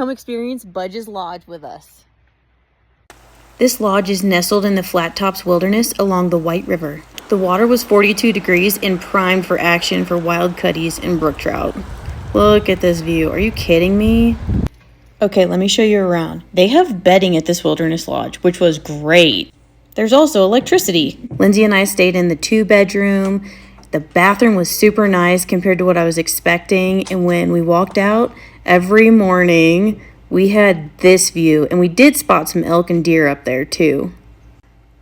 come experience Budges Lodge with us. This lodge is nestled in the Flat Tops Wilderness along the White River. The water was 42 degrees and primed for action for wild cutties and brook trout. Look at this view. Are you kidding me? Okay, let me show you around. They have bedding at this wilderness lodge, which was great. There's also electricity. Lindsay and I stayed in the 2-bedroom. The bathroom was super nice compared to what I was expecting. And when we walked out every morning, we had this view, and we did spot some elk and deer up there too.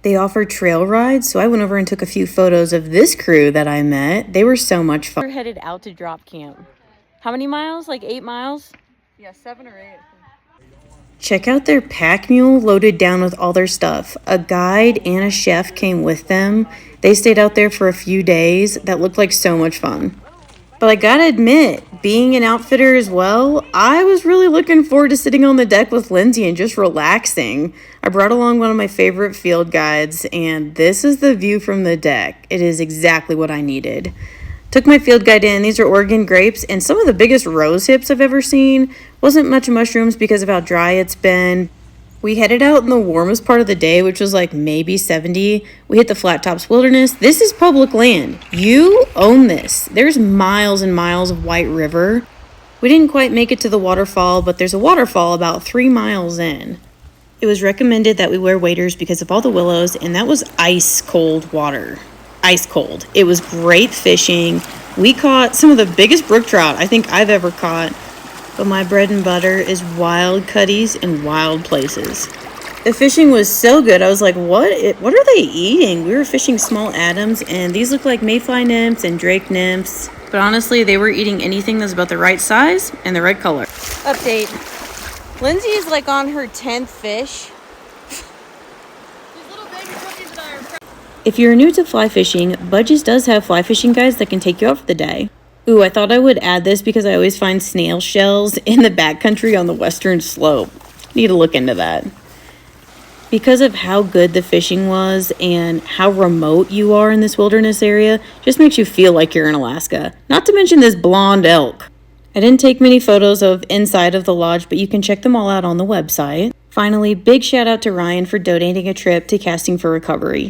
They offer trail rides, so I went over and took a few photos of this crew that I met. They were so much fun. We're headed out to drop camp. How many miles? Like 8 miles? Yeah, 7 or 8. Check out their pack mule loaded down with all their stuff. A guide and a chef came with them. They stayed out there for a few days. That looked like so much fun. But I gotta admit, being an outfitter as well, I was really looking forward to sitting on the deck with Lindsay and just relaxing. I brought along one of my favorite field guides, and this is the view from the deck. It is exactly what I needed. Took my field guide in. These are Oregon grapes and some of the biggest rose hips I've ever seen. Wasn't much mushrooms because of how dry it's been. We headed out in the warmest part of the day, which was like maybe 70. We hit the Flat Tops Wilderness. This is public land. You own this. There's miles and miles of White River. We didn't quite make it to the waterfall, but there's a waterfall about 3 miles in. It was recommended that we wear waders because of all the willows, and that was ice cold water. Ice cold. It was great fishing. We caught some of the biggest brook trout I think I've ever caught. But my bread and butter is wild cutties in wild places. The fishing was so good. I was like, what are they eating? We were fishing small Adams, and these look like mayfly nymphs and drake nymphs. But honestly, they were eating anything that's about the right size and the right color. Update. Lindsay is like on her 10th fish. If you're new to fly fishing, Budges does have fly fishing guides that can take you out for the day. Ooh, I thought I would add this because I always find snail shells in the backcountry on the western slope. Need to look into that. Because of how good the fishing was and how remote you are in this wilderness area, just makes you feel like you're in Alaska. Not to mention this blonde elk. I didn't take many photos of inside of the lodge, but you can check them all out on the website. Finally, big shout out to Ryan for donating a trip to Casting for Recovery.